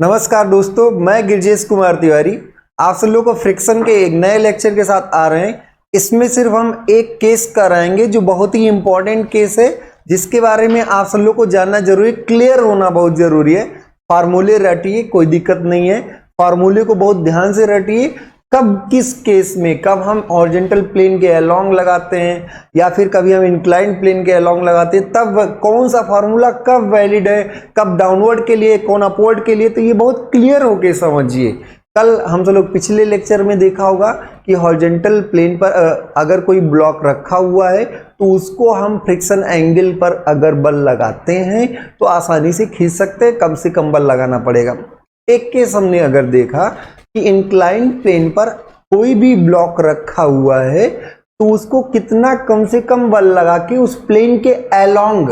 नमस्कार दोस्तों, मैं गिरजेश कुमार तिवारी आप सब लोगों को फ्रिक्शन के एक नए लेक्चर के साथ आ रहे हैं। इसमें सिर्फ हम एक केस कराएंगे जो बहुत ही इंपॉर्टेंट केस है, जिसके बारे में आप सब लोग को जानना जरूरी, क्लियर होना बहुत जरूरी है। फार्मूले रटिए, कोई दिक्कत नहीं है, फार्मूले को बहुत ध्यान से रटिए। कब किस केस में कब हम हॉरिजॉन्टल प्लेन के अलोंग लगाते हैं या फिर कभी हम इंक्लाइंड प्लेन के अलोंग लगाते हैं, तब कौन सा फार्मूला कब वैलिड है, कब डाउनवर्ड के लिए, कौन अपवर्ड के लिए, तो ये बहुत क्लियर होके समझिए। कल हम सब लोग पिछले लेक्चर में देखा होगा कि हॉरिजॉन्टल प्लेन पर अगर कोई ब्लॉक रखा हुआ है तो उसको हम फ्रिक्शन एंगल पर अगर बल लगाते हैं तो आसानी से खींच सकते हैं, कम से कम बल लगाना पड़ेगा। एक केस हमने अगर देखा कि इंक्लाइंड प्लेन पर कोई भी ब्लॉक रखा हुआ है तो उसको कितना कम से कम बल लगा के उस प्लेन के अलोंग,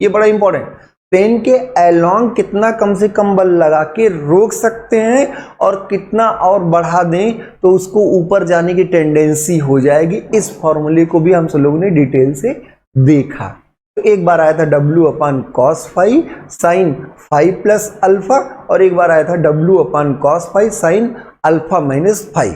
ये बड़ा इंपॉर्टेंट, प्लेन के अलोंग कितना कम से कम बल लगा के रोक सकते हैं और कितना और बढ़ा दें तो उसको ऊपर जाने की टेंडेंसी हो जाएगी। इस फॉर्मूले को भी हम सब लोगों ने डिटेल से देखा। तो एक बार आया था W upon cos phi sine phi plus alpha, और एक बार आया था W upon cos phi sine alpha minus phi.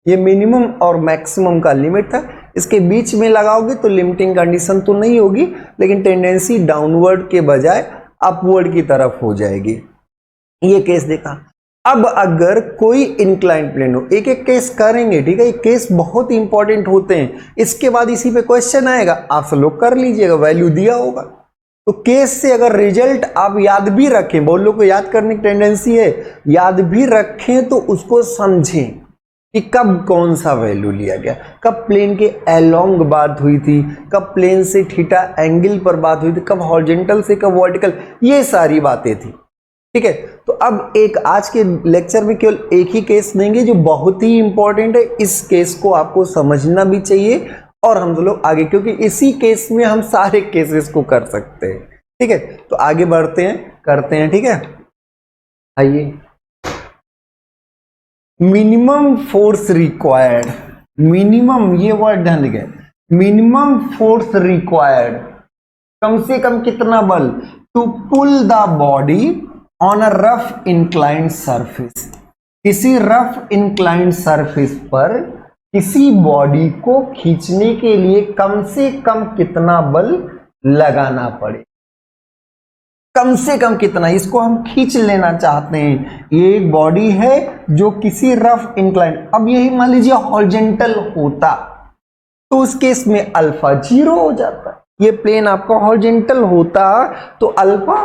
ये मिनिमम और मैक्सिमम का लिमिट था। इसके बीच में लगाओगे तो लिमिटिंग कंडीशन तो नहीं होगी, लेकिन टेंडेंसी डाउनवर्ड के बजाय अपवर्ड की तरफ हो जाएगी। ये केस देखा। अब अगर कोई इंक्लाइंड प्लेन हो, एक एक केस करेंगे, ठीक है, ये केस बहुत इंपॉर्टेंट होते हैं। इसके बाद इसी पे क्वेश्चन आएगा, आप सब लोग कर लीजिएगा, वैल्यू दिया होगा। तो केस से अगर रिजल्ट आप याद भी रखें, बहुत लोग को याद करने की टेंडेंसी है, याद भी रखें तो उसको समझें कि कब कौन सा वैल्यू लिया गया, कब प्लेन के अलोंग बात हुई थी, कब प्लेन से थीटा एंगल पर बात हुई थी, कब हॉरिजॉन्टल से कब वर्टिकल, ये सारी बातें थी। ठीक है, तो अब एक आज के लेक्चर में केवल एक ही केस देंगे जो बहुत ही इंपॉर्टेंट है। इस केस को आपको समझना भी चाहिए और हम लोग आगे, क्योंकि इसी केस में हम सारे केसेस को कर सकते हैं। ठीक है, तो आगे बढ़ते हैं, करते हैं। ठीक है, आइए। मिनिमम फोर्स रिक्वायर्ड, मिनिमम, ये वर्ड ध्यान देंगे, मिनिमम फोर्स रिक्वायर्ड, कम से कम कितना बल to pull the body on a rough inclined surface, किसी रफ इंक्लाइंड सरफेस पर किसी बॉडी को खींचने के लिए कम से कम कितना बल लगाना पड़े, कम से कम कितना, इसको हम खींच लेना चाहते हैं। ये एक बॉडी है जो किसी रफ इंक्लाइंड, अब यही मान लीजिए हॉरिजॉन्टल होता तो उस केस में अल्फा 0 हो जाता। ये प्लेन आपका हॉरिजॉन्टल होता तो अल्फा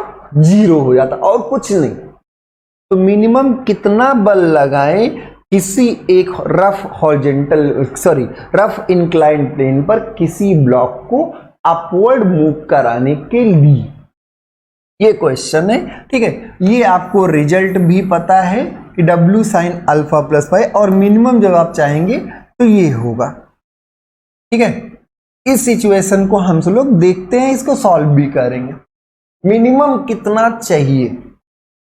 0 हो जाता और कुछ नहीं। तो मिनिमम कितना बल लगाएं किसी एक रफ इंक्लाइंड प्लेन पर किसी ब्लॉक को अपवर्ड मूव कराने के लिए, ये क्वेश्चन है। ठीक है, ये आपको रिजल्ट भी पता है कि W sine alpha plus phi, और मिनिमम जब आप चाहेंगे तो ये होगा। ठीक है, इस सिचुएशन को हम सब लोग देखते हैं, इसको सॉल्व भी करेंगे। मिनिमम कितना चाहिए,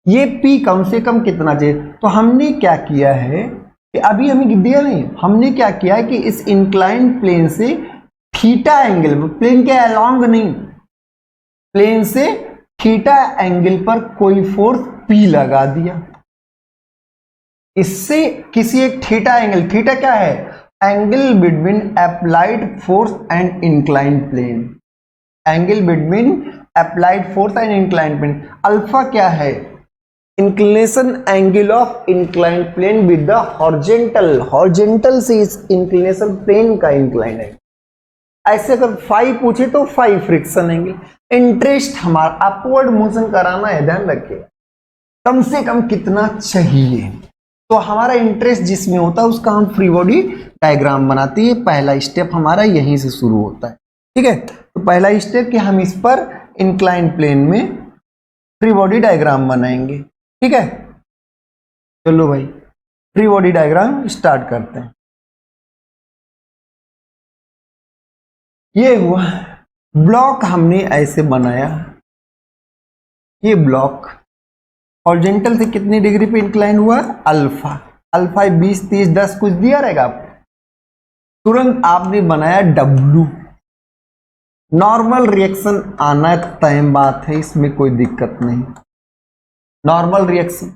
ये P कम से कम कितना चाहिए। तो हमने क्या किया है कि अभी हमें दिया नहीं, हमने क्या किया है कि इस इंक्लाइंड प्लेन से थीटा एंगल, प्लेन के अलोंग नहीं, प्लेन से थीटा एंगल पर कोई फोर्स P लगा दिया। इससे किसी एक थीटा एंगल, थीटा क्या है, angle between applied force and inclined plane, angle between applied force and inclined plane. Alpha क्या है, inclination angle of inclined plane with the horizontal, horizontal से इस इंक्लिनेशन प्लेन का इंक्लाइन है। ऐसे अगर फाई पूछे तो फाई फ्रिक्शन एंगल। इंटरेस्ट हमारा अपवर्ड मोशन कराना है, ध्यान रखिए, कम से कम कितना चाहिए। तो हमारा इंटरेस्ट जिसमें होता है उसका हम फ्री बॉडी डायग्राम बनाते हैं। पहला स्टेप हमारा यहीं से शुरू होता है। ठीक है, तो पहला स्टेप कि हम इस पर इंक्लाइंड प्लेन में फ्री बॉडी डायग्राम बनाएंगे। ठीक है, चलो भाई फ्री बॉडी डायग्राम स्टार्ट करते हैं। ये हुआ ब्लॉक, हमने ऐसे बनाया, ये ब्लॉक हॉरिजॉन्टल से कितनी डिग्री पे इंक्लाइन हुआ, अल्फा, अल्फा 20 30 10 कुछ दिया रहेगा आपको। तुरंत आपने बनाया W, नॉर्मल रिएक्शन आना तय बात है, इसमें कोई दिक्कत नहीं। नॉर्मल रिएक्शन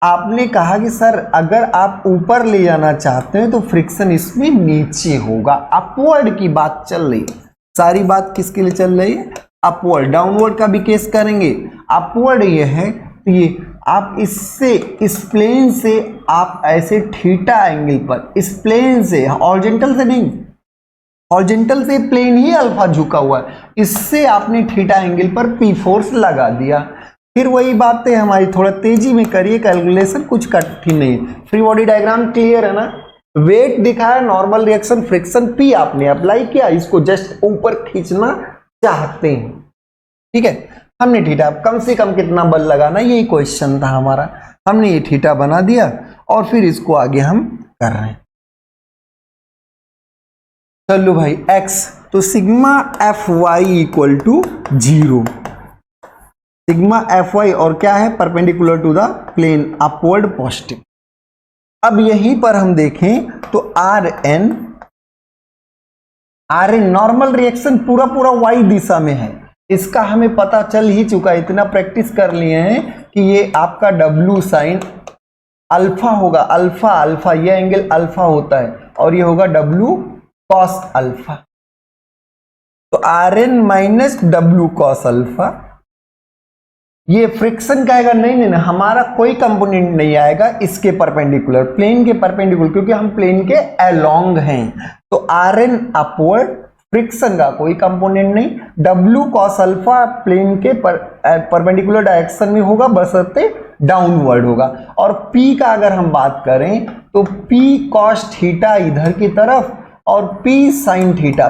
आपने कहा कि सर अगर आप ऊपर ले जाना चाहते हैं तो फ्रिक्शन इसमें नीचे होगा, अपवर्ड की बात चल रही है। सारी बात किसके लिए चल रही है? अपवर्ड। डाउनवर्ड का भी केस करेंगे। अपवर्ड ये है, तो ये आप इससे, इस प्लेन से आप ऐसे थीटा एंगल पर, इस प्लेन से, हॉरिजॉन्टल से नहीं, हॉरिजॉन्टल से प्लेन ही अल्फा झुका हुआ है, इससे आपने थीटा एंगल पर पी फोर्स लगा दिया। फिर वही बात है हमारी, थोड़ा तेजी में करिए कैलकुलेशन, कुछ कठिन नहीं है। फ्री बॉडी डायग्राम क्लियर है ना? वेट दिखाया, नॉर्मल रिएक्शन, फ्रिक्शन, पी आपने अप्लाई किया, इसको जस्ट ऊपर खींचना चाहते हैं, ठीक है। हमने थीटा, कम से कम कितना बल लगाना, यही क्वेश्चन था हमारा। हमने ये थीटा बना दिया और फिर इसको आगे हम कर रहे हैं। चलो भाई x, तो sigma F Y equal to 0, sigma F Y और क्या है? Perpendicular to the plane, upward positive. अब यहीं पर हम देखें तो आर एन नॉर्मल रिएक्शन पूरा पूरा वाई दिशा में है, इसका हमें पता चल ही चुका है, इतना प्रैक्टिस कर लिए हैं कि ये आपका W साइन अल्फा होगा, अल्फा अल्फा, ये एंगल अल्फा होता है और ये होगा W कॉस अल्फा। तो R N minus W cos alpha, ये फ्रिक्शन का आएगा? नहीं, हमारा कोई कंपोनेंट नहीं आएगा इसके परपेंडिकुलर, प्लेन के परपेंडिकुलर, क्योंकि हम प्लेन के अलोंग हैं। तो आर एन अपवर्ड, फ्रिक्शन का कोई कंपोनेंट नहीं, W cos अल्फा प्लेन के परपेंडिकुलर डायरेक्शन में होगा, बशर्ते डाउनवर्ड होगा। और P का अगर हम बात करें तो P cos थीटा इधर की तरफ और P sin theta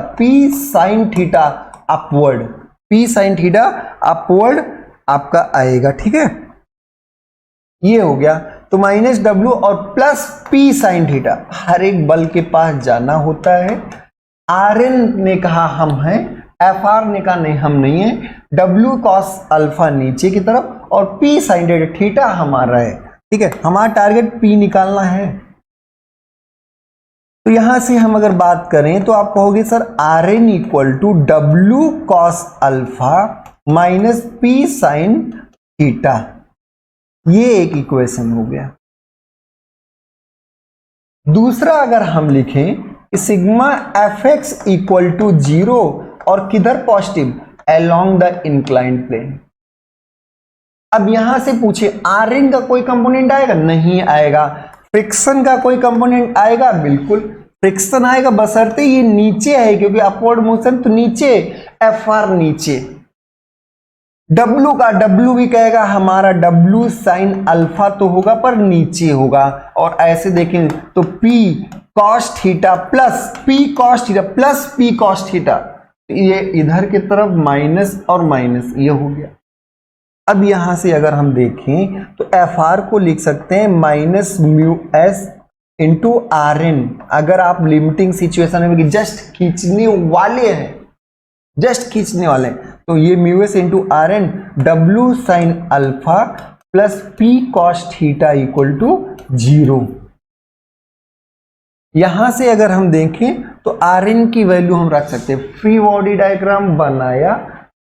upward, P sin theta upward आपका आएगा, ठीक है। ये हो गया, तो माइनस W और प्लस P sin थीटा, हर एक बल के पास जाना होता है। आर एन ने कहा हम हैं, एफ आर ने कहा नहीं हम नहीं है, W cos अल्फा नीचे की तरफ और P sin थीटा हमारा है, ठीक है। हमारा टारगेट P निकालना है। तो यहां से हम अगर बात करें तो आप कहोगे sir R N equal to W cos alpha minus P sin theta, ये एक इक्वेशन हो गया। दूसरा अगर हम लिखें sigma F X equal to 0 और किधर positive? Along the inclined plane. अब यहां से पूछे आर एन का कोई कंपोनेंट आएगा? नहीं आएगा। फ्रिक्शन का कोई कंपोनेंट आएगा? बिल्कुल फ्रिक्शन आएगा, बशर्ते ये नीचे है, क्योंकि अपवर्ड मोशन तो नीचे, एफ आर नीचे। W का, W भी कहेगा हमारा W साइन अल्फा तो होगा पर नीचे होगा, और ऐसे देखें तो P cos theta plus P cos theta plus P cos theta, ये इधर की तरफ माइनस और माइनस, ये हो गया। अब यहां से अगर हम देखें तो एफ आर को लिख सकते हैं minus mu S into R N. अगर आप लिमिटिंग सिचुएशन में जस्ट खींचने वाले हैं, जस्ट खींचने वाले हैं, तो ये mu S into R N W sine alpha plus P cos theta equal to 0। यहां से अगर हम देखें तो आर एन की वैल्यू हम रख सकते हैं। फ्री बॉडी डायग्राम बनाया,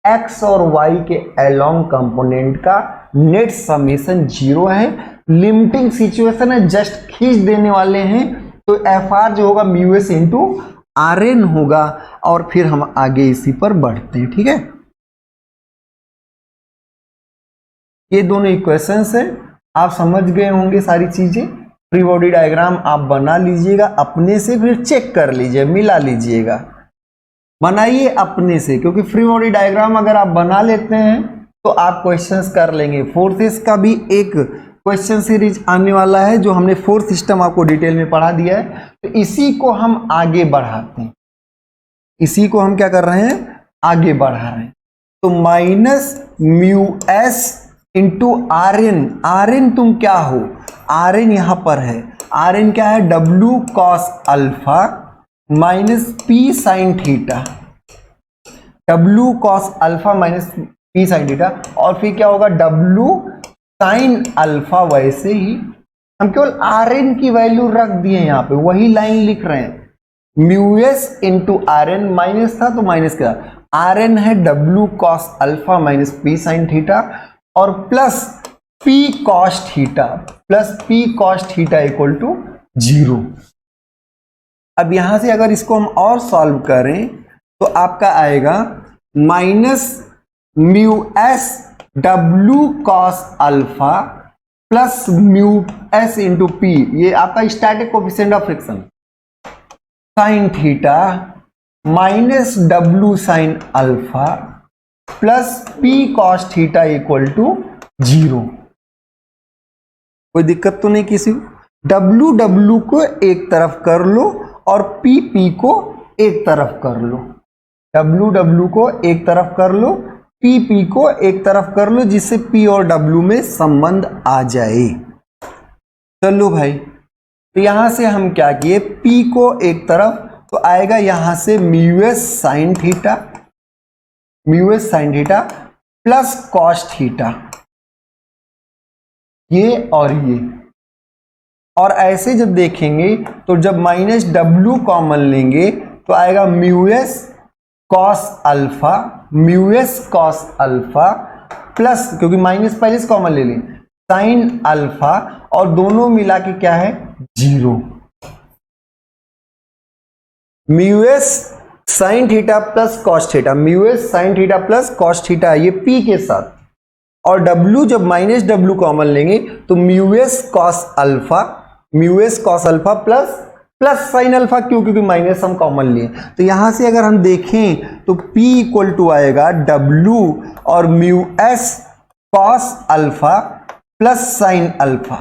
एक्स और वाई के अलोंग कंपोनेंट का नेट समेशन 0 है, लिमिटिंग सिचुएशन है, जस्ट खींच देने वाले हैं, तो एफ आर जो होगा mu S into R N होगा, और फिर हम आगे इसी पर बढ़ते हैं, ठीक है। ये दोनों इक्वेशंस है, आप समझ गए होंगे सारी चीजें। फ्री बॉडी डायग्राम आप बना लीजिएगा अपने से, फिर चेक कर लीजिए, मिला लीजिएगा, बनाइए अपने से, क्योंकि फ्री बॉडी डायग्राम अगर आप बना लेते हैं तो आप क्वेश्चंस कर लेंगे। फोर्सेस का भी एक क्वेश्चन सीरीज आने वाला है, जो हमने फोर्स सिस्टम आपको डिटेल में पढ़ा दिया है, तो इसी को हम आगे बढ़ाते हैं, इसी को हम क्या कर रहे हैं, आगे बढ़ा रहे हैं। तो minus mu S into R N, R N तुम क्या हो, आर एन यहां पर है, आर एन क्या है, W cos alpha minus P sin theta, W cos alpha minus P sin theta, और फिर क्या होगा W sin अल्फा। वैसे ही हम केवल आर एन की वैल्यू रख दिए यहां पे, वही लाइन लिख रहे हैं, mu S into R N, minus था तो माइनस क्या, आर एन है W cos alpha minus P sin theta, और plus P cos theta plus P cos theta equal to 0। अब यहां से अगर इसको हम और सॉल्व करें तो आपका आएगा minus mu S W cos alpha plus mu S into P, ये आपका static coefficient of friction, sine theta minus W sine alpha plus P cos theta equal to 0। कोई दिक्कत तो नहीं किसी को? डब्ल्यू डब्ल्यू को एक तरफ कर लो और पी पी को एक तरफ कर लो, डब्ल्यू डब्ल्यू को एक तरफ कर लो, पी पी को एक तरफ कर लो, जिससे पी और डब्ल्यू में संबंध आ जाए। चलो भाई, तो यहां से हम क्या किए, पी को एक तरफ, तो आएगा यहां से mu S sine theta, mu S sine theta plus cos theta, ये और ये। और ऐसे जब देखेंगे तो जब माइनस डब्ल्यू कॉमन लेंगे तो आएगा mu S cos alpha, mu S cos alpha plus, क्योंकि माइनस पहले से कॉमन ले लें, साइन अल्फा, और दोनों मिला के क्या है 0। Mu S sine theta plus cos theta, mu S sine theta plus cos theta, ये पी के साथ, और डब्ल्यू जब माइनस डब्ल्यू कॉमन लेंगे तो mu S cos alpha, mu S cos alpha plus plus sine alpha, क्यों, क्योंकि minus हम कॉमन लिए। तो यहां से अगर हम देखें तो P इक्वल टू आएगा W और mu S cos alpha plus sine alpha,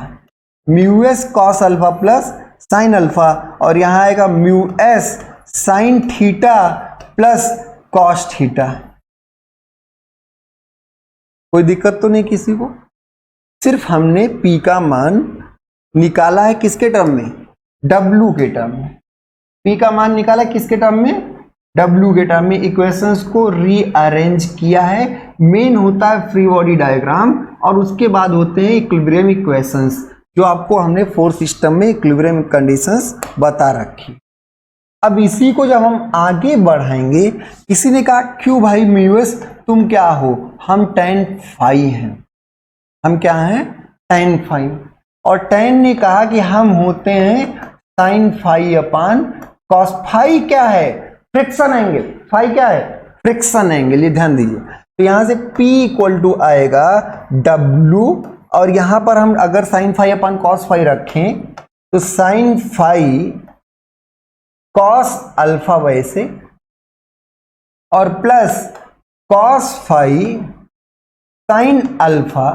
mu S cos alpha plus sign alpha, और यहां आएगा mu S sine theta plus cos theta. कोई दिक्कत तो नहीं किसी को? सिर्फ हमने P का मान निकाला है किसके टर्म में, W के टर्म में। P का मान निकाला किसके टर्म में, W के टर्म में। इक्वेशंस को रीअरेंज किया है। मेन होता है फ्री बॉडी डायग्राम, और उसके बाद होते हैं इक्विलिब्रियम इक्वेशंस, जो आपको हमने फोर्स सिस्टम में इक्विलिब्रियम कंडीशंस बता रखी। अब इसी को जब हम आगे बढ़ाएंगे, किसी ने कहा क्यों भाई म्यू एस तुम क्या हो, हम tan फाई हैं, हम क्या हैं tan फाई, और tan ने कहा कि हम होते हैं sine phi upon cos phi, क्या है फ्रिक्शन एंगल, फाई क्या है फ्रिक्शन एंगल, ये ध्यान दीजिए। तो यहां से P इक्वल टू आएगा W, और यहां पर हम अगर sine phi upon cos phi रखें तो साइन फाई कॉस अल्फा वैसे, और plus cos phi sine alpha,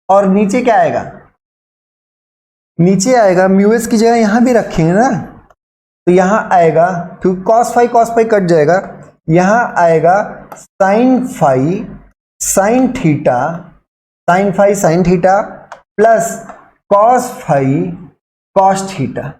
और नीचे क्या आएगा, नीचे आएगा म्यू एस की जगह यहां भी रखेंगे ना, तो यहां आएगा, क्योंकि कॉस फाई कट जाएगा, यहां आएगा sine phi sine theta, sine phi sine theta plus cos phi cos theta.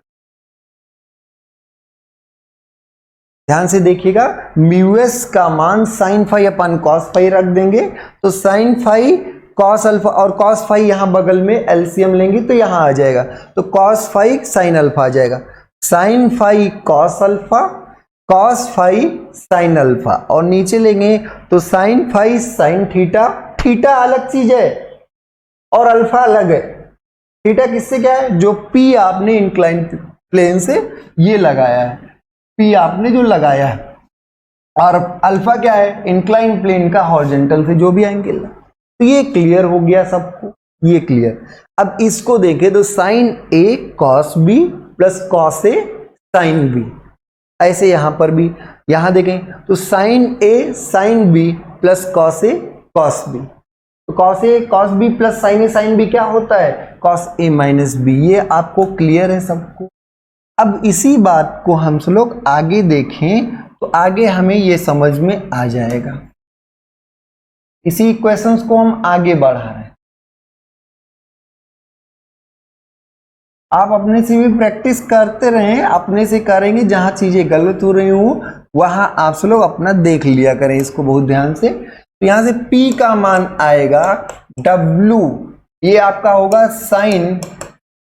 ध्यान से देखिएगा, म्यू एस का मान sine phi upon cos phi रख देंगे, तो साइन फाई कॉस अल्फा, और कॉस फाई यहां बगल में एलसीएम लेंगे तो यहां आ जाएगा, तो कॉस फाई साइन अल्फा आ जाएगा, sine phi cos alpha cos phi sine alpha, और नीचे लेंगे तो sine phi sine theta, theta अलग चीज है और अल्फा अलग है। थीटा किससे क्या है, जो P आपने इंक्लाइन प्लेन से ये लगाया है, P आपने जो लगाया है, और अल्फा क्या है इंक्लाइन प्लेन का हॉरिजॉन्टल से जो भी एंगल। तो ये क्लियर हो गया सबको, ये क्लियर। अब इसको देखें तो sine A cos B plus cos A sine B, ऐसे यहां पर भी, यहां देखें तो sine A sine B plus cos A cos B, तो cos A cos B plus sine A sine B क्या होता है कॉस A माइनस B। ये आपको क्लियर है सबको। अब इसी बात को हम लोग आगे देखें तो आगे हमें ये समझ में आ जाएगा। इसी इक्वेशंस को हम आगे बढ़ा रहे हैं। आप अपने से भी प्रैक्टिस करते रहें, अपने से करेंगे, जहां चीजें गलत हो रही हो वहां आप लोग अपना देख लिया करें इसको बहुत ध्यान से। तो यहां से P का मान आएगा W, ये आपका होगा sine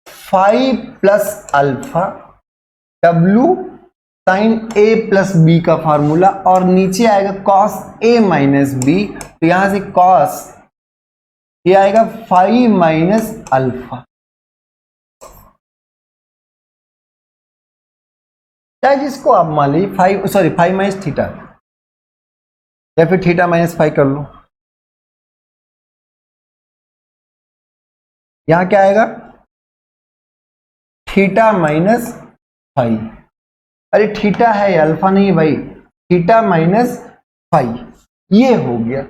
phi plus alpha, W sine A plus B का फार्मूला, और नीचे आएगा कॉस A माइनस B, तो यहां से कॉस ये आएगा 5 माइनस अल्फा, चाहे जिसको आप मान लीजिए 5 माइनस थीटा, या फिर थीटा माइनस 5 कर लो। यहां क्या आएगा, थीटा माइनस 5। अरे थीटा है, अल्फा नहीं भाई, थीटा माइनस 5, ये हो गया।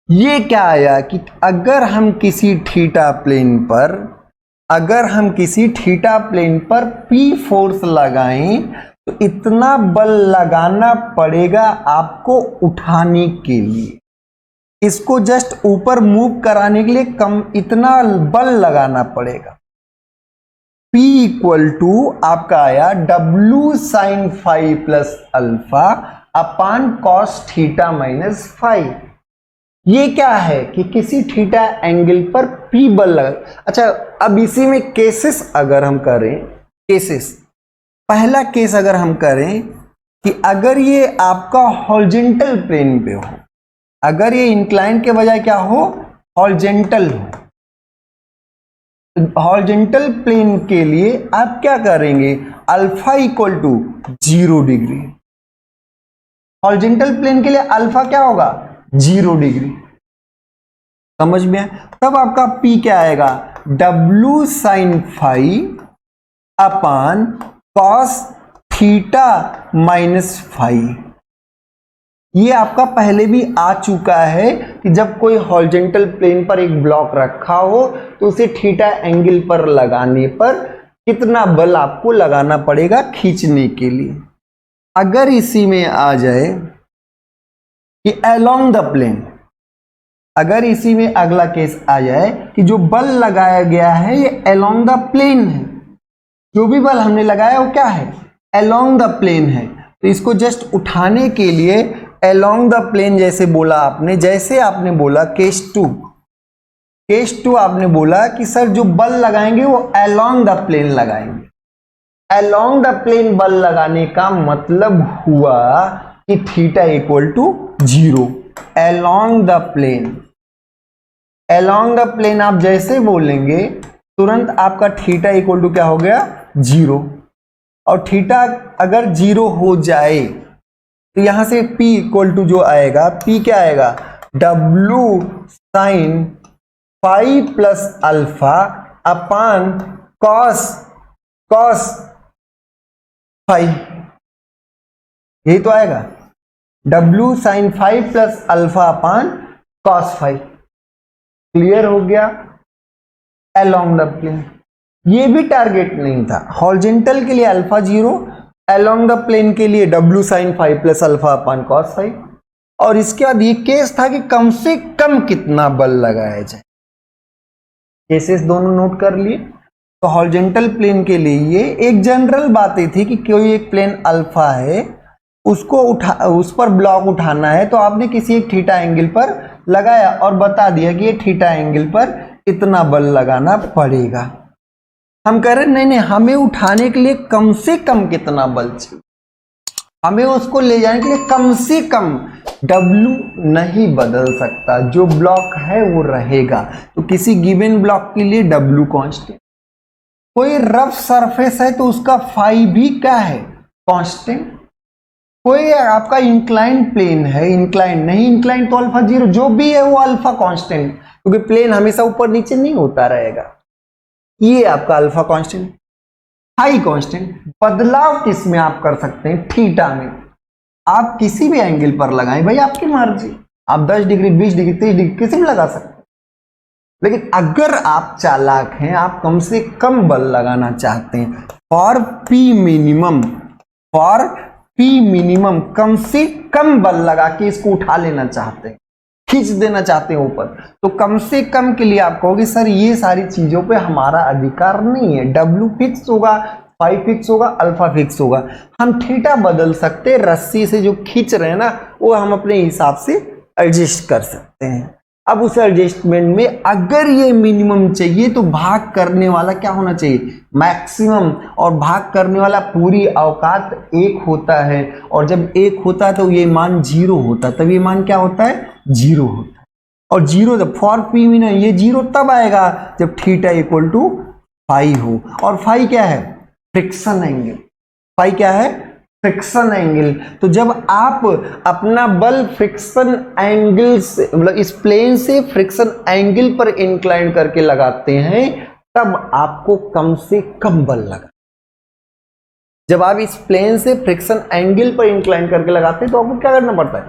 ये क्या आया कि अगर हम किसी थीटा प्लेन पर P फोर्स लगाएं तो इतना बल लगाना पड़ेगा आपको उठाने के लिए, इसको जस्ट ऊपर मूव कराने के लिए इतना बल लगाना पड़ेगा। P इक्वल टू आपका आया W sine 5 plus alpha upon cos theta minus 5। ये क्या है कि किसी थीटा एंगल पर P बल लगा। अच्छा, अब इसी में केसेस अगर हम करें, पहला केस अगर हम करें कि अगर ये आपका हॉरिजॉन्टल प्लेन पे हो, अगर ये इंक्लाइन के बजाय क्या हो, हॉरिजॉन्टल हो, हॉरिजॉन्टल प्लेन के लिए आप क्या करेंगे, alpha equal to 0 degree. Horizontal plane के लिए अल्फा क्या होगा, 0 डिग्री। समझ में? तब आपका P क्या आएगा, W sine 5 upon cos theta minus 5। ये आपका पहले भी आ चुका है कि जब कोई हॉरिजॉन्टल प्लेन पर एक ब्लॉक रखा हो तो उसे थीटा एंगल पर लगाने पर कितना बल आपको लगाना पड़ेगा खींचने के लिए। अगर इसी में आ जाए कि अलोंग द प्लेन, अगर इसी में अगला केस आ जाए कि जो बल लगाया गया है ये अलोंग द प्लेन है, जो भी बल हमने लगाया वो क्या है, अलोंग द प्लेन है, तो इसको जस्ट उठाने के लिए अलोंग द प्लेन जैसे बोला आपने, जैसे आपने बोला केस टू आपने बोला कि सर जो बल लगाएंगे वो अलोंग द प्लेन लगाएंगे। अलोंग द प्लेन बल लगाने का मतलब हुआ कि theta equal to 0। Along the plane आप जैसे बोलेंगे तुरंत आपका थीटा इक्वल टू क्या हो गया, 0। और थीटा अगर 0 हो जाए तो यहां से P इक्वल टू जो आएगा, P क्या आएगा, W sine 5 plus alpha upon cos 5, यही तो आएगा, W sine 5 plus alpha upon cos 5। Clear हो गया? अलोंग द प्लेन, ये भी टारगेट नहीं था। हॉरिजॉन्टल के लिए अल्फा 0, अलोंग द प्लेन के लिए W sine 5 plus alpha upon cos 5। और इसके बाद ये केस था कि कम से कम कितना बल लगाया जाए। केसेस दोनों नोट कर लिए। तो हॉरिजॉन्टल प्लेन के लिए ये एक जनरल बातें थी कि कोई एक प्लेन अल्फा है, उसको उस पर ब्लॉक उठाना है, तो आपने किसी एक थीटा एंगल पर लगाया और बता दिया कि ये थीटा एंगल पर इतना बल लगाना पड़ेगा। हम कह रहे नहीं, हमें उठाने के लिए कम से कम कितना बल चाहिए, हमें उसको ले जाने के लिए कम से कम W नहीं बदल सकता, जो ब्लॉक है वो रहेगा। तो किसी गिवन ब्लॉक के लिए W कांस्टेंट, कोई रफ सरफेस है तो उसका फाई भी क्या है, कांस्टेंट। कोई आपका इंक्लाइन प्लेन है, इंक्लाइन नहीं, इंक्लाइन तो अल्फा 0, जो भी है वो अल्फा कांस्टेंट, क्योंकि प्लेन हमेशा ऊपर नीचे नहीं होता रहेगा। ये आपका अल्फा कांस्टेंट, हाई कांस्टेंट। बदलाव किस में आप कर सकते हैं, थीटा में। आप किसी भी एंगल पर लगाएं भाई, आपकी मर्जी, आप 10 डिग्री 20 डिग्री 30 डिग्री किसी में लगा सकते हैं। लेकिन अगर आप चालाक हैं, आप कम से कम बल लगाना चाहते हैं, फॉर पी मिनिमम कम से कम बल लगा के इसको उठा लेना चाहते हैं, खींच देना चाहते हैं ऊपर, तो कम से कम के लिए आप कहोगे सर ये सारी चीजों पे हमारा अधिकार नहीं है। W फिक्स होगा, फाई फिक्स होगा, अल्फा फिक्स होगा। हम थीटा बदल सकते हैं, रस्सी से जो खींच रहे हैं ना वो हम अपने हिसाब से एडजस्ट कर सकते हैं। अब उस एडजस्टमेंट में अगर ये मिनिमम चाहिए तो भाग करने वाला क्या होना चाहिए, मैक्सिमम। और भाग करने वाला पूरी औकात 1 होता है, और जब 1 होता है तो ये मान 0 होता है, तब ये मान क्या होता है, 0 होता है। और जीरो जब फॉर पी में ये जीरो तब आएगा जब थीटा इक्वल टू फाई हो। और फाई क्या है? Friction angle. फाई क्या है? Friction angle. तो जब आप अपना बल फ्रिक्शन एंगल से मतलब इस प्लेन से फ्रिक्शन एंगल पर इंक्लाइन करके लगाते हैं तब आपको कम से कम बल लगा। जब आप इस प्लेन से फ्रिक्शन एंगल पर इंक्लाइन करके लगाते हैं तो आपको क्या करना पड़ता है?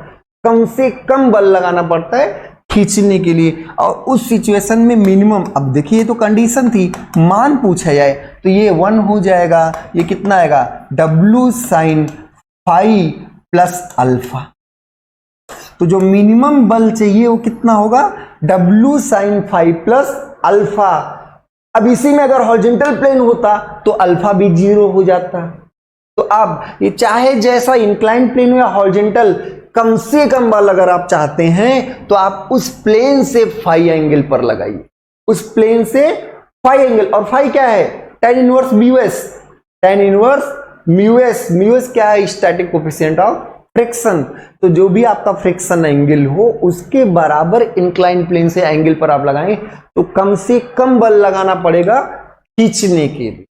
कम से कम बल लगाना पड़ता है खींचने के लिए। और उस सिचुएशन में मिनिमम, अब देखिए ये तो कंडीशन थी, मान पूछा जाए तो ये 1 हो जाएगा। ये कितना आएगा? W sin phi plus alpha. तो जो मिनिमम बल चाहिए वो कितना होगा? W sin phi plus alpha. अब इसी में अगर हॉरिजॉन्टल प्लेन होता तो अल्फा भी 0 हो जाता। तो अब ये चाहे जैसा इंक्लाइन प्लेन हो या हॉरिजॉन्टल, कम से कम बल अगर आप चाहते हैं तो आप उस प्लेन से फाई एंगल पर लगाइए, उस प्लेन से फाई एंगल। और फाई क्या है? tan inverse mu s. tan inverse mu s. Mu s क्या है? Static coefficient of friction. तो जो भी आपका फ्रिक्शन एंगल हो उसके बराबर इंक्लाइन प्लेन से एंगल पर आप लगाएंगे तो कम से कम बल लगाना पड़ेगा खींचने के लिए।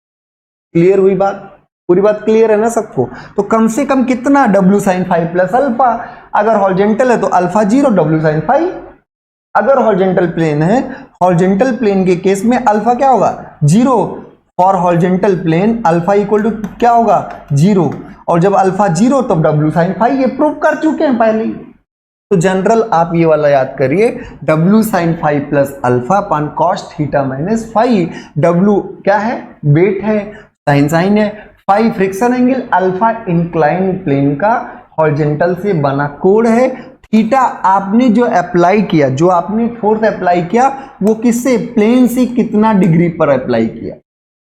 क्लियर हुई बात? पूरी बात क्लियर है ना सबको? तो कम से कम कितना? W sin phi plus alpha. अगर हॉरिजॉन्टल है तो अल्फा 0, W sin फाई। अगर हॉरिजॉन्टल प्लेन है, हॉरिजॉन्टल प्लेन के केस में अल्फा क्या होगा? 0। For horizontal plane alpha equal to क्या होगा? 0। और जब अल्फा 0 तब W sin फाई। ये प्रूव कर चुके हैं पहले ही। तो जनरल आप ये वाला याद करिए, W sin phi plus alpha upon cos theta minus phi. W क्या है? वेट है, साइन साइन है, phi friction angle, alpha incline plane का हॉरिजॉन्टल से बना कोण है, थीटा आपने जो अप्लाई किया, जो आपने फोर्स अप्लाई किया वो किससे? प्लेन से कितना डिग्री पर अप्लाई किया?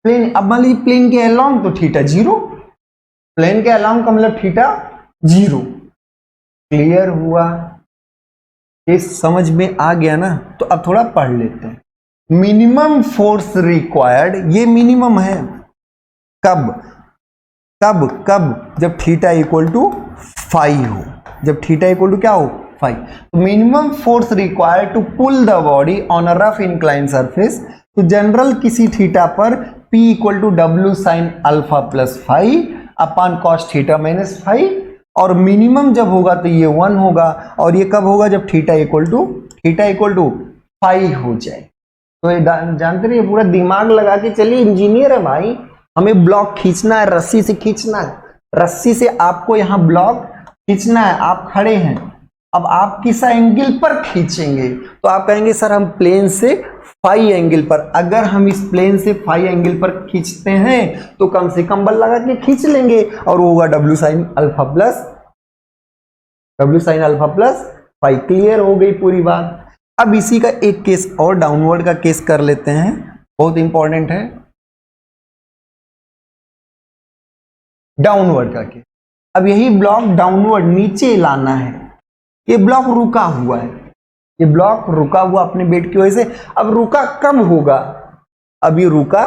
प्लेन। अब मान लीजिए प्लेन के अलोंग तो थीटा 0, प्लेन के अलोंग का मतलब थीटा 0। क्लियर हुआ? ये समझ में आ गया ना? तो अब थोड़ा पढ़ लेते हैं। मिनिमम फोर्स रिक्वायर्ड, ये मिनिमम है कब? कब कब? जब थीटा इक्वल टू फाई हो। जब थीटा इक्वल टू क्या हो? फाई। तो minimum force required to pull the body on a rough incline surface. तो जनरल किसी थीटा पर P equal to W sine alpha plus phi upon cos theta minus phi. और minimum जब होगा तो ये 1 होगा। और ये कब होगा? जब थीटा इक्वल टू फाई हो जाए। तो ये जानते रहिए, पूरा दिमाग लगा के चलिए, इंजीनियर है भाई। हमें ब्लॉक खींचना है, रस्सी से खींचना है, रस्सी से आपको यहां ब्लॉक खींचना है। आप खड़े हैं, अब आप किस एंगल पर खींचेंगे? तो आप कहेंगे सर हम प्लेन से फाई एंगल पर। अगर हम इस प्लेन से फाई एंगल पर खींचते हैं तो कम से कम बल लगा के खींच लेंगे और वो होगा W sine alpha plus phi. Clear हो गई पूरी बात? अब इसी का एक केस और डाउनवर्ड का केस कर लेते हैं, बहुत इंपॉर्टेंट है डाउनवर्ड का केस। अब यही ब्लॉक डाउनवर्ड नीचे लाना है। ये ब्लॉक रुका हुआ है, ये ब्लॉक रुका हुआ अपने बेट की वजह से। अब रुका कब होगा? अब ये रुका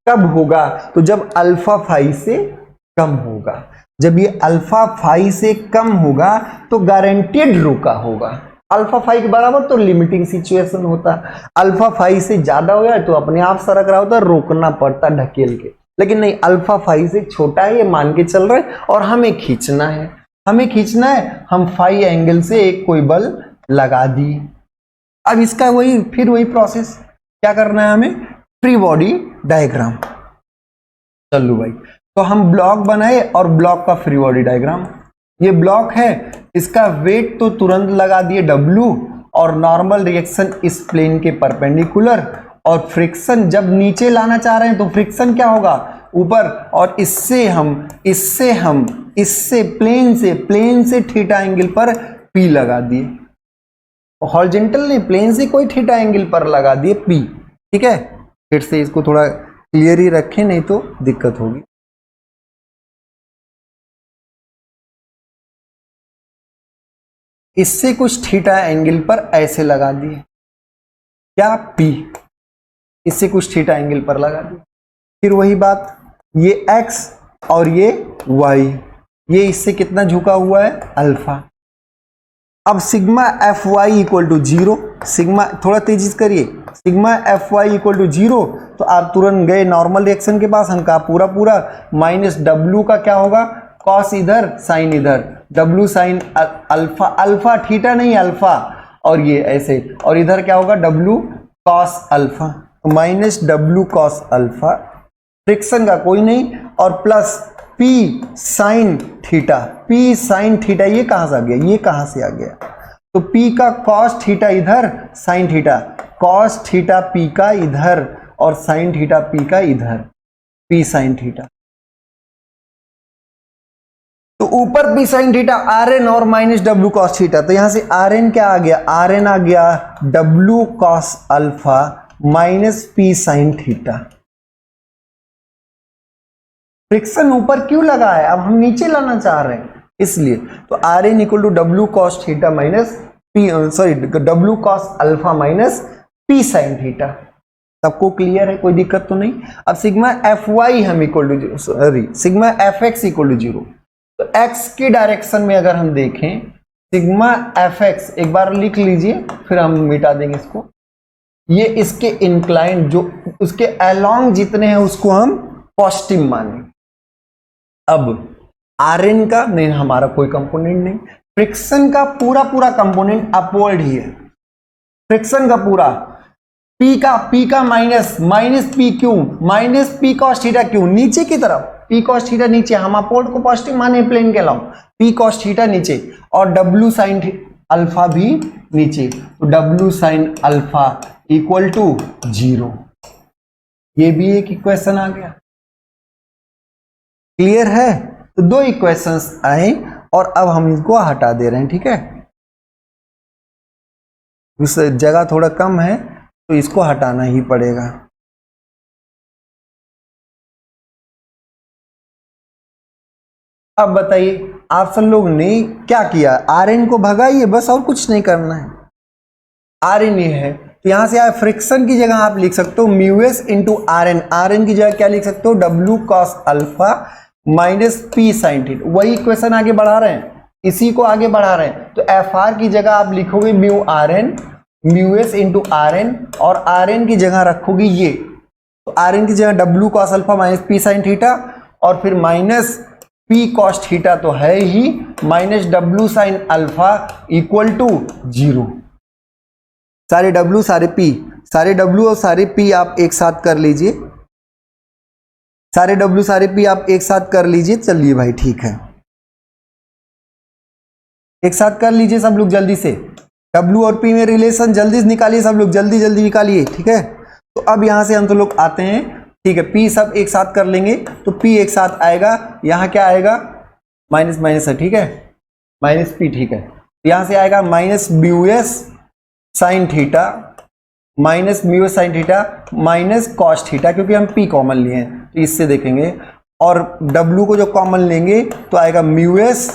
कब होगा? तो जब अल्फा फाई से कम होगा। जब ये अल्फा फाई से कम होगा तो गारंटेड रुका होगा। अल्फा फाई के बराबर तो लिमिटिंग सिचुएशन होता, अल्फा फाई से ज्यादा हो गया तो अपने आप सरक रहा होता, रोकना पड़ता ढकेल के। लेकिन नहीं, अल्फा फाई से छोटा है ये मान के चल रहे हैं और हमें खींचना है। हम फाई एंगल से एक कोई बल लगा दिए। अब इसका फिर वही प्रोसेस क्या करना है हमें? Free body diagram. चलो भाई, तो हम ब्लॉक बनाए और ब्लॉक का फ्री बॉडी डायग्राम। ये ब्लॉक है, इसका वेट तो तुरंत लगा दिए W और नॉर्मल रिएक्शन इस प्लेन के परपेंडिकुलर। और फ्रिक्शन जब नीचे लाना चाह रहे हैं तो फ्रिक्शन क्या होगा? ऊपर। और इससे प्लेन से थीटा एंगल पर P लगा दिए। हॉरिजॉन्टल ने प्लेन से कोई थीटा एंगल पर लगा दिए P। ठीक है, फिर से इसको थोड़ा क्लियर ही रखें नहीं तो दिक्कत होगी। इससे कुछ थीटा एंगल पर ऐसे लगा दिए, क्या? P। इससे कुछ थीटा एंगल पर लगा दिए। फिर वही बात, ये X और ये Y, ये इससे कितना झुका हुआ है? अल्फा। अब sigma F Y equal to 0, sigma थोड़ा तेजी से करिए, sigma F Y equal to 0, तो आप तुरंत गए नॉर्मल रिएक्शन के पास, हम कहा पूरा पूरा माइनस डब्ल्यू का क्या होगा, कॉस इधर साइन इधर, W sine alpha, alpha theta नहीं अल्फा, और ये ऐसे, और इधर क्या होगा W cos alpha, minus W cos alpha, friction का कोई नहीं, और plus P sine theta, P sine theta, ये कहां से आ गया, ये कहां से आ गया, तो पी का कॉस थीटा इधर, sine theta, cos theta P का इधर और साइन थीटा पी का इधर, पी साइन थीटा, तो ऊपर P sine theta R N और माइनस डब्ल्यू कॉस थीटा, तो यहां से आर एन क्या आ गया, आर एन आ गया W cos alpha minus P sine theta. Friction ऊपर क्यों लगा है, अब हम नीचे लाना चाह रहे हैं इसलिए, तो R N equal to W cos theta minus P, sorry W cos alpha minus P sine theta. सबको क्लियर है, कोई दिक्कत तो नहीं। अब सिग्मा एफ वाई हम equal to, sorry sigma F X equal to 0, तो एक्स की डायरेक्शन में अगर हम देखें सिग्मा एफ एक्स, एक बार लिख लीजिए फिर हम मिटा देंगे इसको, ये इसके इंक्लाइन जो उसके अलोंग जितने हैं उसको हम पॉजिटिव माने। अब आर एन का नहीं, हमारा कोई कंपोनेंट नहीं, फ्रिक्शन का पूरा पूरा कंपोनेंट अपवर्ड ही है, फ्रिक्शन का पूरा, पी का माइनस पी क्यों, माइनस पी कॉस थीटा क्यों, नीचे की तरफ, पी कॉस थीटा नीचे, हम अपवर्ड को पॉजिटिव माने प्लेन के अलाउ, पी कॉस थीटा नीचे और डब्ल्यू साइन अल्फा भी नीचे, तो W sine alpha equal to 0, ये भी एक इक्वेशन आ गया। क्लियर है, तो दो इक्वेशंस आए और अब हम इनको हटा दे रहे हैं, ठीक है, उस जगह थोड़ा कम है तो इसको हटाना ही पड़ेगा। अब बताइए आप सब लोग ने क्या किया, आर एन को भगाइए बस, और कुछ नहीं करना है। आर एन ये है, तो यहां से फ्रिक्शन की जगह आप लिख सकते हो mu S into R N, R N की जगह क्या लिख सकते हो, W cos alpha minus P sine theta, वही इक्वेशन आगे बढ़ा रहे हैं, इसी को आगे बढ़ा रहे हैं, तो एफ आर की जगह आप लिखोगे mu R N, mu S into R N, और आर एन की जगह रखोगे ये, तो आर एन की जगह W cos alpha minus P sine theta, और फिर माइनस पी कॉस थीटा तो है ही, minus W sine alpha equal to 0, सारे डब्ल्यू सारे पी, सारे डब्ल्यू और सारे पी आप एक साथ कर लीजिए, सारे डब्ल्यू सारे पी आप एक साथ कर लीजिए, चलिए भाई ठीक है, एक साथ कर लीजिए सब लोग जल्दी से, डब्ल्यू और पी में रिलेशन जल्दी से निकालिए सब लोग, जल्दी जल्दी निकालिए, ठीक है। तो अब यहां से हम तो लोग आते हैं, ठीक है, पी सब एक साथ कर लेंगे, तो पी एक साथ आएगा, यहां क्या आएगा, माइनस माइनस है, ठीक है, माइनस पी, ठीक है, यहां से आएगा minus mu S sine theta, minus mu S sine theta minus cos theta, क्योंकि हम पी कॉमन लिए हैं तो इससे देखेंगे, और डब्ल्यू को जो कॉमन लेंगे तो आएगा mu S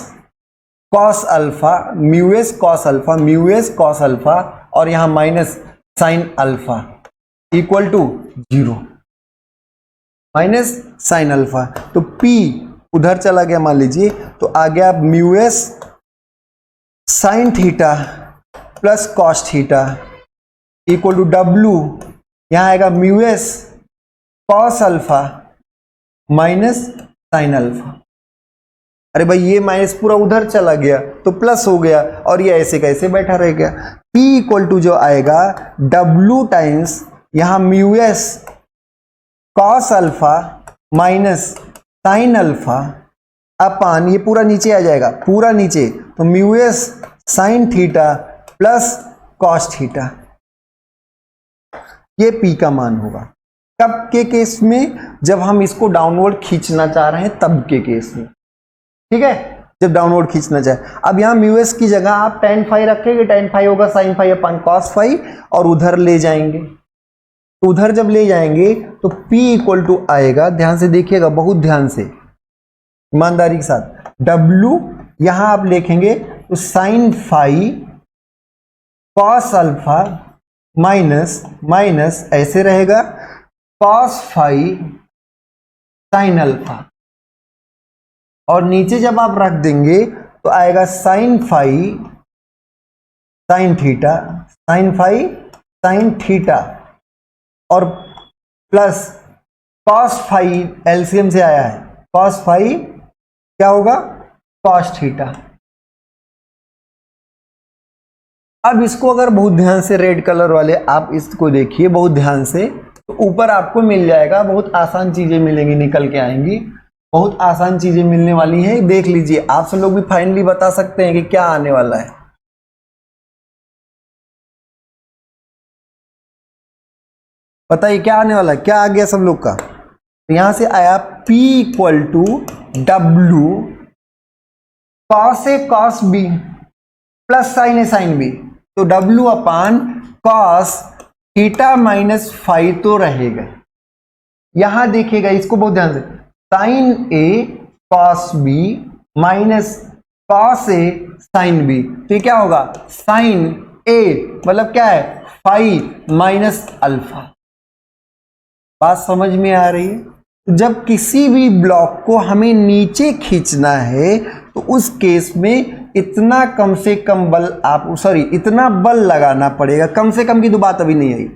cos alpha, mu S cos alpha, mu S cos alpha, और यहां minus sine alpha equal to 0, minus sine alpha, तो P उधर चला गया मान लीजिए, तो आ गया mu S sine theta plus cos theta equal to W, यहां आएगा mu S cos alpha minus sine alpha, अरे भाई ये माइनस पूरा उधर चला गया तो प्लस हो गया, और ये ऐसे कैसे बैठा रह गया, P इक्वल टू जो आएगा W टाइम्स यहां mu S cos alpha minus sine alpha अपान, ये पूरा नीचे आ जाएगा, पूरा नीचे, तो mu S sine theta plus cos theta, ये पी का मान होगा। कब के केस में, जब हम इसको डाउनवर्ड खींचना चाह रहे हैं तब के केस में, ठीक है, जब डाउनवर्ड खींचना चाहे। अब यहां म्यू एस की जगह आप tan फाई रखेंगे, tan फाई होगा sine phi upon cos phi, और उधर ले जाएंगे, उधर जब ले जाएंगे तो P इक्वल टू आएगा, ध्यान से देखिएगा, बहुत ध्यान से ईमानदारी के साथ, W यहां आप लिखेंगे तो sine phi cos alpha minus minus ऐसे रहेगा कॉस फाई साइन अल्फा, और नीचे जब आप रख देंगे तो आएगा sine phi sine theta, sine phi, sine theta और प्लस कॉस फाई, एलसीएम से आया है, कॉस फाई क्या होगा, कॉस थीटा। अब इसको अगर बहुत ध्यान से रेड कलर वाले आप इसको देखिए बहुत ध्यान से, तो ऊपर आपको मिल जाएगा, बहुत आसान चीजें मिलेंगी, निकल के आएंगी, बहुत आसान चीजें मिलने वाली हैं। देख लीजिए, आप सब लोग भी फाइनली बता सकते हैं कि क्या आने वाला है। बताइए क्या आने वाला है, क्या आ गया सब लोग का। तो यहां से आया P equal to W cos A cos B plus sine A sine B. तो W upon cos theta minus phi तो रहेगा। यहां देखिएगा इसको बहुत ध्यान से, sine A cos B minus cos A sine B. तो ये क्या होगा, साइन ए मतलब क्या है, फाई माइनस अल्फा। बात समझ में आ रही है। जब किसी भी ब्लॉक को हमें नीचे खींचना है तो उस केस में इतना कम से कम बल इतना बल लगाना पड़ेगा। कम से कम की तो बात अभी नहीं आई,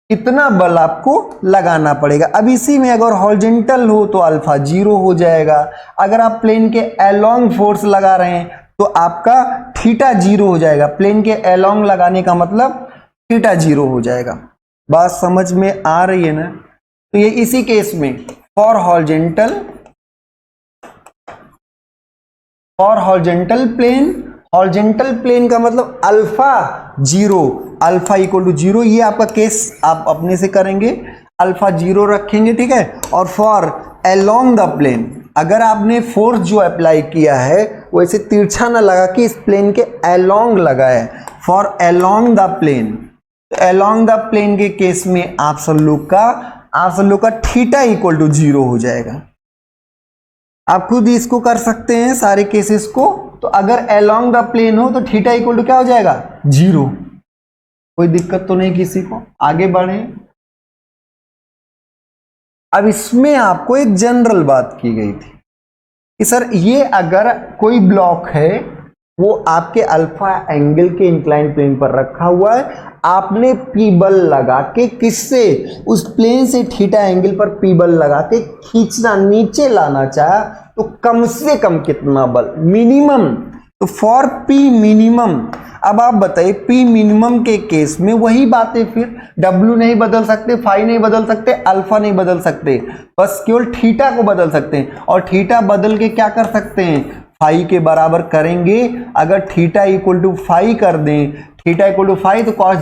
इतना बल आपको लगाना पड़ेगा। अब इसी में अगर हॉरिजॉन्टल हो तो अल्फा 0 हो जाएगा। अगर आप प्लेन के अलोंग फोर्स लगा रहे हैं तो आपका थीटा 0 हो जाएगा। प्लेन के अलोंग लगाने का मतलब थीटा 0 हो जाएगा। बात समझ में आ रही है ना। तो ये इसी केस में फॉर हॉरिजॉन्टल प्लेन का मतलब अल्फा 0, अल्फा इक्वल टू 0, ये आपका केस आप अपने से करेंगे, अल्फा 0 रखेंगे, ठीक है। और फॉर अलोंग द प्लेन, अगर आपने फोर्स जो अप्लाई किया है वो ऐसे तिरछा ना लगा कि इस प्लेन के अलोंग लगा है, फॉर अलोंग द प्लेन, तो अलोंग द प्लेन के केस में आप सब लोग का थीटा इक्वल टू 0 हो जाएगा। आप खुद ही इसको कर सकते हैं सारे केसेस को। तो अगर अलोंग द प्लेन हो तो थीटा इक्वल टू क्या हो जाएगा, 0। कोई दिक्कत तो नहीं किसी को, आगे बढ़े। अब इसमें आपको एक जनरल बात की गई थी कि सर ये अगर कोई ब्लॉक है वो आपके अल्फा एंगल के इंक्लाइन प्लेन पर रखा हुआ है, आपने पी बल लगा के किससे, उस प्लेन से थीटा एंगल पर पी बल लगा के खींचना, नीचे लाना चाहा तो कम से कम कितना बल, मिनिमम। तो फॉर पी मिनिमम, अब आप बताइए पी मिनिमम के केस में वही बातें, फिर डब्ल्यू नहीं बदल सकते, फाई नहीं बदल सकते, अल्फा नहीं बदल सकते, बस केवल थीटा को बदल सकते हैं। और थीटा बदल के क्या कर सकते हैं, फाई के बराबर करेंगे। अगर थीटा इक्वल टू फाई कर दें, थीटा इक्वल टू फाई, तो कॉस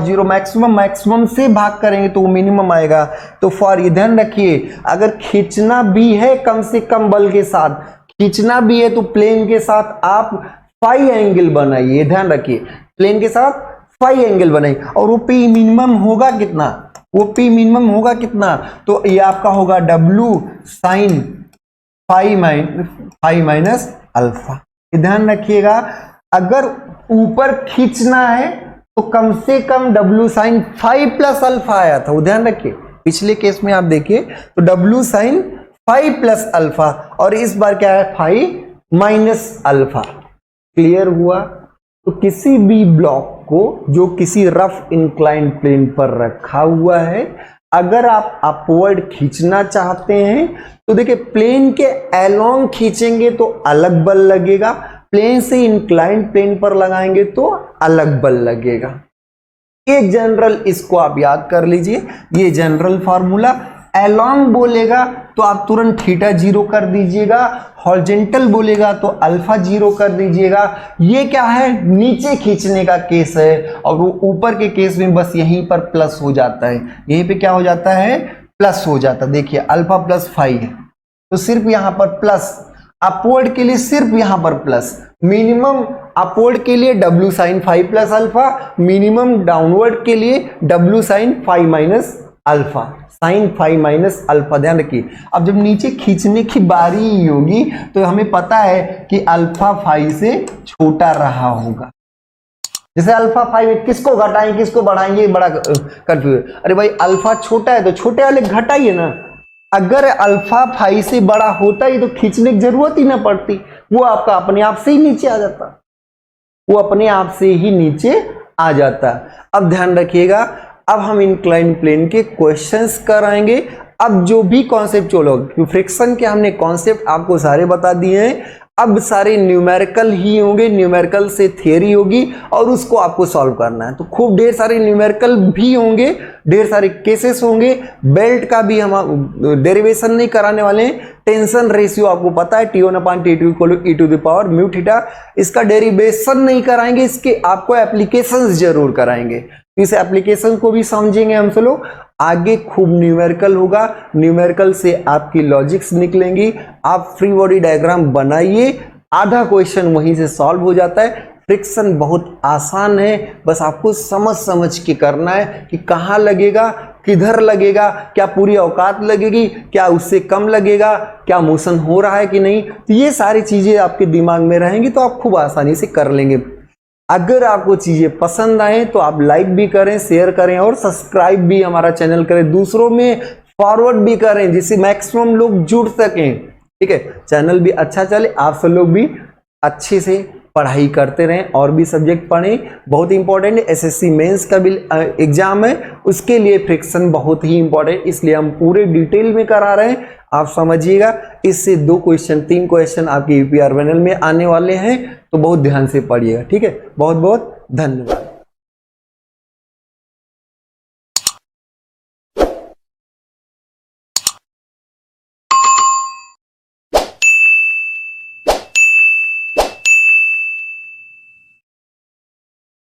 जीरो मैक्सिमम से भाग करेंगे तो वो मिनिमम आएगा। तो फॉर ये ध्यान रखिए, अगर खींचना भी है कम से कम बल के साथ, खींचना भी है तो प्लेन के साथ आप फाई एंगल बनाइए, ध्यान रखिए, प्लेन के साथ फाई एंगल बनाइए। और वो पी मिनिमम होगा कितना, तो ये आपका होगा W sine phi minus alpha. ध्यान रखिएगा, अगर ऊपर खींचना है तो कम से कम W sine phi plus alpha आया था, वो ध्यान रखिए। पिछले केस में आप देखिए तो W sine phi plus alpha, और इस बार क्या है, फाई माइनस अल्फा। क्लियर हुआ। तो किसी भी ब्लॉक को जो किसी रफ इंक्लाइन प्लेन पर रखा हुआ है, अगर आप अपवर्ड खींचना चाहते हैं तो देखिए प्लेन के अलोंग खींचेंगे तो अलग बल लगेगा, प्लेन से इंक्लाइन प्लेन पर लगाएंगे तो अलग बल लगेगा। ये जनरल, इसको आप याद कर लीजिए, ये जनरल फार्मूला। अलोंग बोलेगा तो आप तुरंत थीटा 0 कर दीजिएगा, हॉरिजॉन्टल बोलेगा तो अल्फा 0 कर दीजिएगा। ये क्या है, नीचे खींचने का केस है, और वो ऊपर के केस में बस यहीं पर प्लस हो जाता है, यहीं पे क्या हो जाता है, प्लस हो जाता है। देखिए अल्फा प्लस फाई है तो सिर्फ यहां पर प्लस, अपवर्ड के लिए सिर्फ यहां पर प्लस, मिनिमम अपवर्ड के लिए W sine phi plus alpha, minimum downward के लिए W sine phi minus alpha, sine phi minus alpha. ध्यान रखिए, अब जब नीचे खींचने की बारी होगी तो हमें पता है कि अल्फा फाई से छोटा रहा होगा। जैसे अल्फा फाई किसको घटाएं किसको बढ़ाएंगे, बड़ा कंफ्यूज। अरे भाई अल्फा छोटा है तो छोटे वाले घटाइए ना। अगर अल्फा फाई से बड़ा होता ही तो खींचने की जरूरत ही ना पड़ती, वो आपका अपने आप से ही नीचे आ जाता। वो अपने आप से ही नीचे आ जाता है। अब ध्यान रखिएगा, अब हम इंक्लाइन प्लेन के क्वेश्चंस कराएंगे। अब जो भी कॉन्सेप्चुअल होगा, फ्रिक्शन के हमने कॉन्सेप्ट आपको सारे बता दिए हैं, अब सारे न्यूमेरिकल ही होंगे, न्यूमेरिकल से थियरी होगी और उसको आपको सॉल्व करना है। तो खूब ढेर सारे न्यूमेरिकल भी होंगे, ढेर सारे केसेस होंगे। बेल्ट का भी हम डेरिवेशन नहीं कराने वाले हैं। टेंशन रेशियो आपको पता है, T1/T2 = e⁻μ थीटा, इसका डेरिवेशन नहीं कराएंगे, इसके आपको एप्लीकेशंस जरूर कराएंगे। इस एप्लीकेशन को भी समझेंगे हम सब लोग। आगे खूब न्यूमेरिकल होगा, न्यूमेरिकल से आपकी लॉजिक्स निकलेंगी। आप फ्री बॉडी डायग्राम बनाइए, आधा क्वेश्चन वहीं से सॉल्व हो जाता है। फ्रिक्शन बहुत आसान है, बस आपको समझ के करना है कि कहाँ लगेगा, किधर लगेगा, क्या पूरी औकात लगेगी, क्या उससे कम लगेगा, क्या मोशन हो रहा है कि नहीं। तो ये सारी चीजें आपके दिमाग में रहेंगी तो आप खूब आसानी से कर लेंगे। अगर आपको चीजें पसंद आए तो आप लाइक भी करें, शेयर करें और सब्सक्राइब भी हमारा चैनल करें, दूसरों में फॉरवर्ड भी करें जिससे मैक्सिमम लोग जुड़ सकें। ठीक है, चैनल भी अच्छा चले, आप सब लोग भी अच्छे से पढ़ाई करते रहें और भी सब्जेक्ट पढ़ें। बहुत इंपॉर्टेंट है, एसएससी मेंस का भी एग्जाम है, उसके लिए फ्रिक्शन बहुत ही इंपॉर्टेंट, इसलिए हम पूरे डिटेल में करा रहे हैं। आप समझिएगा, इससे 2 क्वेश्चन 3 क्वेश्चन आपके यूपीआर पैनल में आने वाले हैं, तो बहुत ध्यान से पढ़िएगा। ठीक है, बहुत बहुत धन्यवाद।